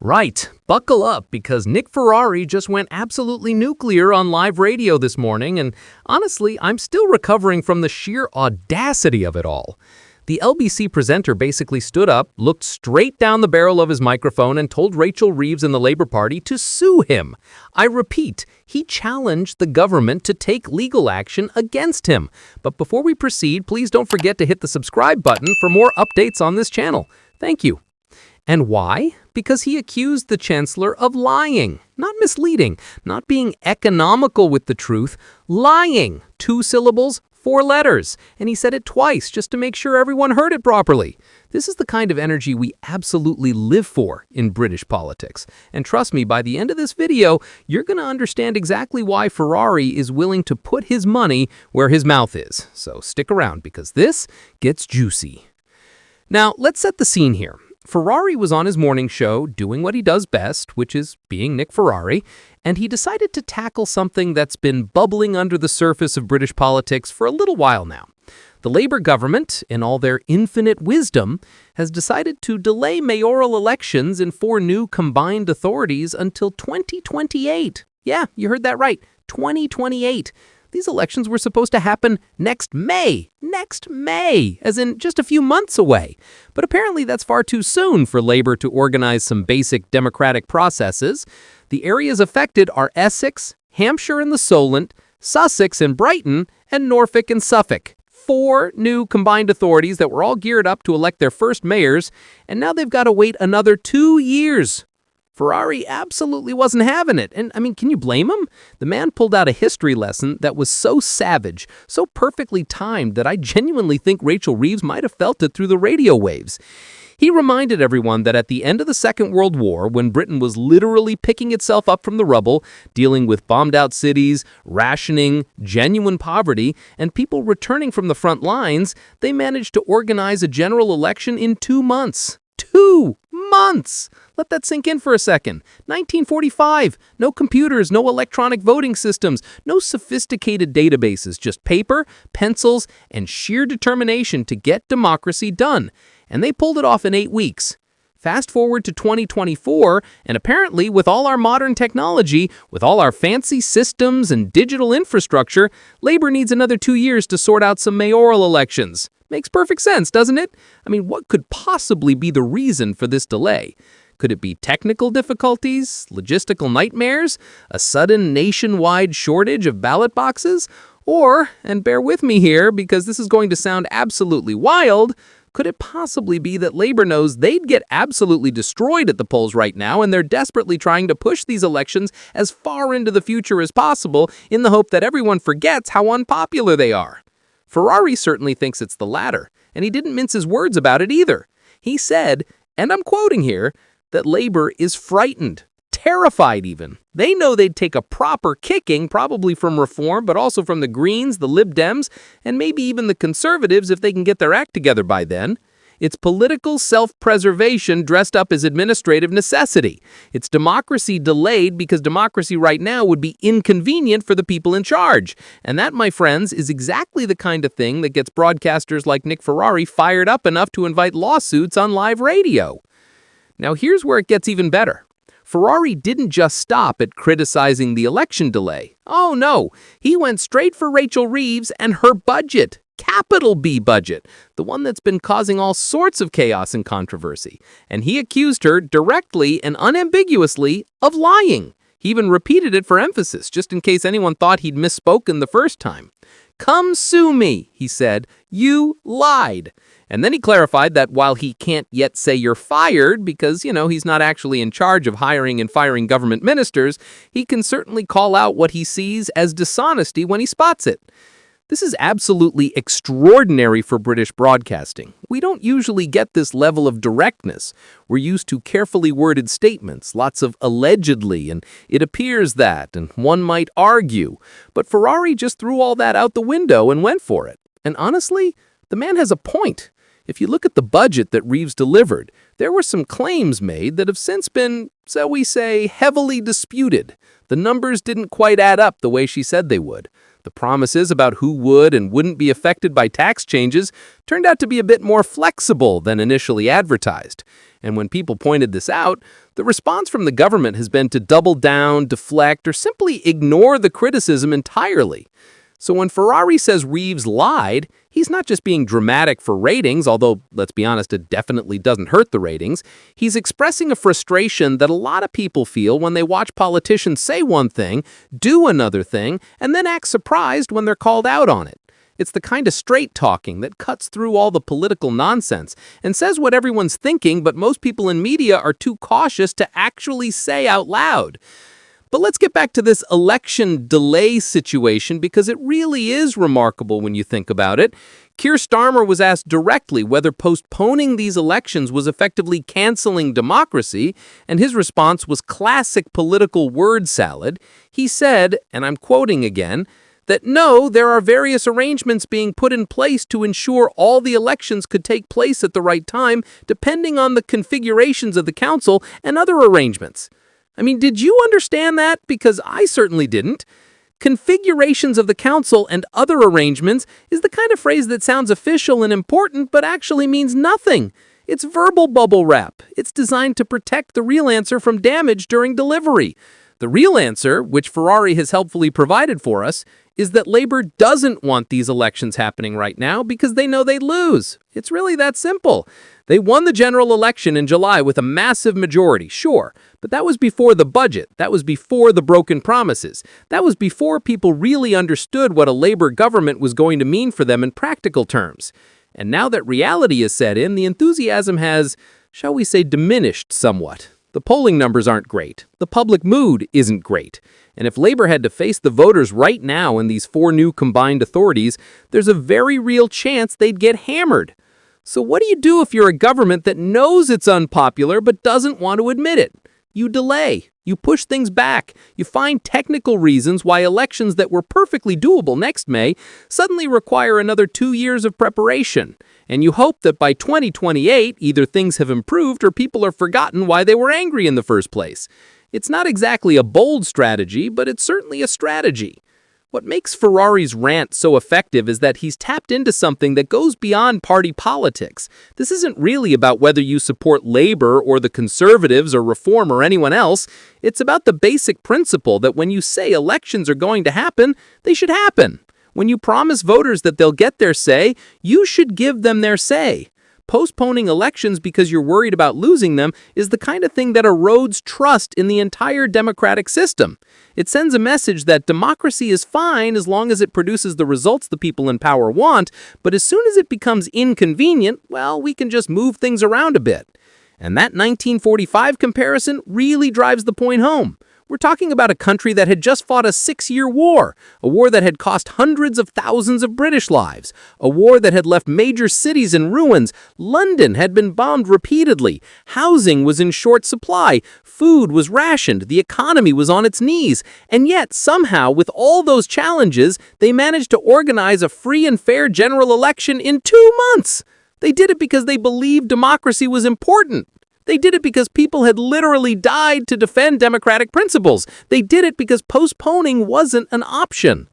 Right, buckle up because Nick Ferrari just went absolutely nuclear on live radio this morning, and honestly, I'm still recovering from the sheer audacity of it all. The LBC presenter basically stood up, looked straight down the barrel of his microphone, and told Rachel Reeves and the Labour Party to sue him. I repeat, he challenged the government to take legal action against him. But before we proceed, please don't forget to hit the subscribe button for more updates on this channel. Thank you. And why? Because he accused the Chancellor of lying, not misleading, not being economical with the truth, lying. 2 syllables, 4 letters. And he said it twice just to make sure everyone heard it properly. This is the kind of energy we absolutely live for in British politics. And trust me, by the end of this video, you're going to understand exactly why Ferrari is willing to put his money where his mouth is. So stick around because this gets juicy. Now, let's set the scene here. Ferrari was on his morning show doing what he does best, which is being Nick Ferrari, and he decided to tackle something that's been bubbling under the surface of British politics for a little while now. The Labour government, in all their infinite wisdom, has decided to delay mayoral elections in 4 new combined authorities until 2028. Yeah, you heard that right, 2028. These elections were supposed to happen next May, as in just a few months away. But apparently that's far too soon for Labour to organize some basic democratic processes. The areas affected are Essex, Hampshire and the Solent, Sussex and Brighton, and Norfolk and Suffolk. 4 new combined authorities that were all geared up to elect their first mayors, and now they've got to wait another 2 years. Ferrari absolutely wasn't having it. And I mean, can you blame him? The man pulled out a history lesson that was so savage, so perfectly timed that I genuinely think Rachel Reeves might have felt it through the radio waves. He reminded everyone that at the end of the Second World War, when Britain was literally picking itself up from the rubble, dealing with bombed-out cities, rationing, genuine poverty, and people returning from the front lines, they managed to organize a general election in 2 months. 2 months! Let that sink in for a second. 1945. No computers, no electronic voting systems, no sophisticated databases, just paper, pencils, and sheer determination to get democracy done. And they pulled it off in 8 weeks. Fast forward to 2024, and apparently with all our modern technology, with all our fancy systems and digital infrastructure, Labour needs another 2 years to sort out some mayoral elections. Makes perfect sense, doesn't it? I mean, what could possibly be the reason for this delay? Could it be technical difficulties, logistical nightmares, a sudden nationwide shortage of ballot boxes? Or, and bear with me here because this is going to sound absolutely wild, could it possibly be that Labour knows they'd get absolutely destroyed at the polls right now and they're desperately trying to push these elections as far into the future as possible in the hope that everyone forgets how unpopular they are? Ferrari certainly thinks it's the latter, and he didn't mince his words about it either. He said, and I'm quoting here, that Labour is frightened, terrified even. They know they'd take a proper kicking, probably from Reform, but also from the Greens, the Lib Dems, and maybe even the Conservatives if they can get their act together by then. It's political self-preservation dressed up as administrative necessity. It's democracy delayed because democracy right now would be inconvenient for the people in charge. And that, my friends, is exactly the kind of thing that gets broadcasters like Nick Ferrari fired up enough to invite lawsuits on live radio. Now here's where it gets even better. Ferrari didn't just stop at criticizing the election delay. Oh no, he went straight for Rachel Reeves and her budget. Capital B budget, the one that's been causing all sorts of chaos and controversy. And he accused her directly and unambiguously of lying. He even repeated it for emphasis, just in case anyone thought he'd misspoken the first time. "Come sue me," he said. "You lied." And then he clarified that while he can't yet say you're fired because, he's not actually in charge of hiring and firing government ministers, he can certainly call out what he sees as dishonesty when he spots it. This is absolutely extraordinary for British broadcasting. We don't usually get this level of directness. We're used to carefully worded statements, lots of allegedly, and it appears that, and one might argue. But Ferrari just threw all that out the window and went for it. And honestly, the man has a point. If you look at the budget that Reeves delivered, there were some claims made that have since been, so we say, heavily disputed. The numbers didn't quite add up the way she said they would. The promises about who would and wouldn't be affected by tax changes turned out to be a bit more flexible than initially advertised. And when people pointed this out, the response from the government has been to double down, deflect, or simply ignore the criticism entirely. So when Ferrari says Reeves lied, he's not just being dramatic for ratings, although, let's be honest, it definitely doesn't hurt the ratings. He's expressing a frustration that a lot of people feel when they watch politicians say one thing, do another thing, and then act surprised when they're called out on it. It's the kind of straight talking that cuts through all the political nonsense and says what everyone's thinking, but most people in media are too cautious to actually say out loud. But let's get back to this election delay situation because it really is remarkable when you think about it. Keir Starmer was asked directly whether postponing these elections was effectively canceling democracy, and his response was classic political word salad. He said, and I'm quoting again, that no, there are various arrangements being put in place to ensure all the elections could take place at the right time, depending on the configurations of the council and other arrangements. I mean, did you understand that? Because I certainly didn't. Configurations of the council and other arrangements is the kind of phrase that sounds official and important, but actually means nothing. It's verbal bubble wrap. It's designed to protect the real answer from damage during delivery. The real answer, which Ferrari has helpfully provided for us, is that Labour doesn't want these elections happening right now because they know they'd lose. It's really that simple. They won the general election in July with a massive majority, sure, but that was before the budget. That was before the broken promises. That was before people really understood what a Labour government was going to mean for them in practical terms. And now that reality is set in, the enthusiasm has, shall we say, diminished somewhat. The polling numbers aren't great. The public mood isn't great. And if Labour had to face the voters right now in these 4 new combined authorities, there's a very real chance they'd get hammered. So what do you do if you're a government that knows it's unpopular but doesn't want to admit it? You delay. You push things back. You find technical reasons why elections that were perfectly doable next May suddenly require another 2 years of preparation. And you hope that by 2028, either things have improved or people have forgotten why they were angry in the first place. It's not exactly a bold strategy, but it's certainly a strategy. What makes Ferrari's rant so effective is that he's tapped into something that goes beyond party politics. This isn't really about whether you support Labour or the Conservatives or Reform or anyone else. It's about the basic principle that when you say elections are going to happen, they should happen. When you promise voters that they'll get their say, you should give them their say. Postponing elections because you're worried about losing them is the kind of thing that erodes trust in the entire democratic system. It sends a message that democracy is fine as long as it produces the results the people in power want, but as soon as it becomes inconvenient, well, we can just move things around a bit. And that 1945 comparison really drives the point home. We're talking about a country that had just fought a 6-year war, a war that had cost hundreds of thousands of British lives, a war that had left major cities in ruins. London had been bombed repeatedly, housing was in short supply, food was rationed, the economy was on its knees, and yet somehow, with all those challenges, they managed to organize a free and fair general election in 2 months. They did it because they believed democracy was important. They did it because people had literally died to defend democratic principles. They did it because postponing wasn't an option.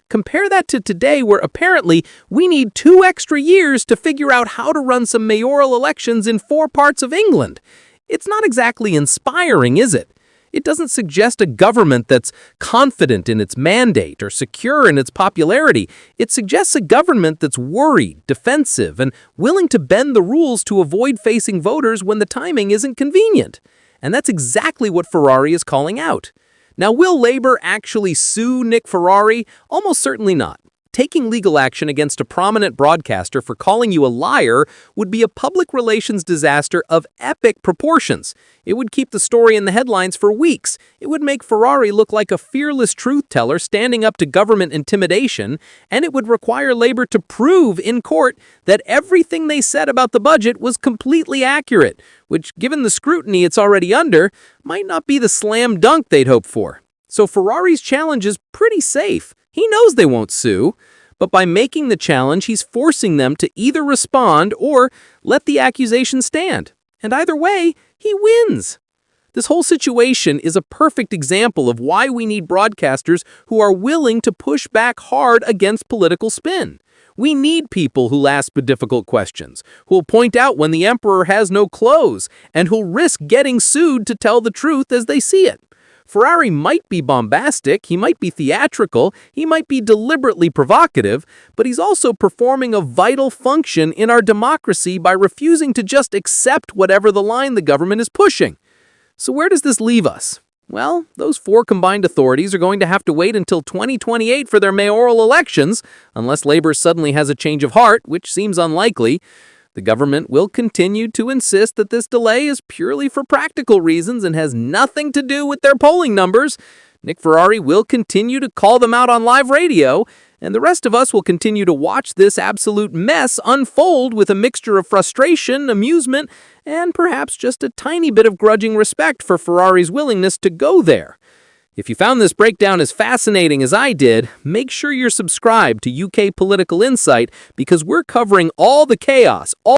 Compare that to today, where apparently we need 2 extra years to figure out how to run some mayoral elections in 4 parts of England. It's not exactly inspiring, is it? It doesn't suggest a government that's confident in its mandate or secure in its popularity. It suggests a government that's worried, defensive, and willing to bend the rules to avoid facing voters when the timing isn't convenient. And that's exactly what Ferrari is calling out. Now, will Labour actually sue Nick Ferrari? Almost certainly not. Taking legal action against a prominent broadcaster for calling you a liar would be a public relations disaster of epic proportions. It would keep the story in the headlines for weeks. It would make Ferrari look like a fearless truth-teller standing up to government intimidation, and it would require Labour to prove in court that everything they said about the budget was completely accurate, which, given the scrutiny it's already under, might not be the slam dunk they'd hoped for. So Ferrari's challenge is pretty safe. He knows they won't sue, but by making the challenge, he's forcing them to either respond or let the accusation stand. And either way, he wins. This whole situation is a perfect example of why we need broadcasters who are willing to push back hard against political spin. We need people who'll ask the difficult questions, who'll point out when the emperor has no clothes, and who'll risk getting sued to tell the truth as they see it. Ferrari might be bombastic, he might be theatrical, he might be deliberately provocative, but he's also performing a vital function in our democracy by refusing to just accept whatever the line the government is pushing. So where does this leave us? Well, those four combined authorities are going to have to wait until 2028 for their mayoral elections, unless Labour suddenly has a change of heart, which seems unlikely. The government will continue to insist that this delay is purely for practical reasons and has nothing to do with their polling numbers. Nick Ferrari will continue to call them out on live radio, and the rest of us will continue to watch this absolute mess unfold with a mixture of frustration, amusement, and perhaps just a tiny bit of grudging respect for Ferrari's willingness to go there. If you found this breakdown as fascinating as I did, make sure you're subscribed to UK Political Insight because we're covering all the chaos, all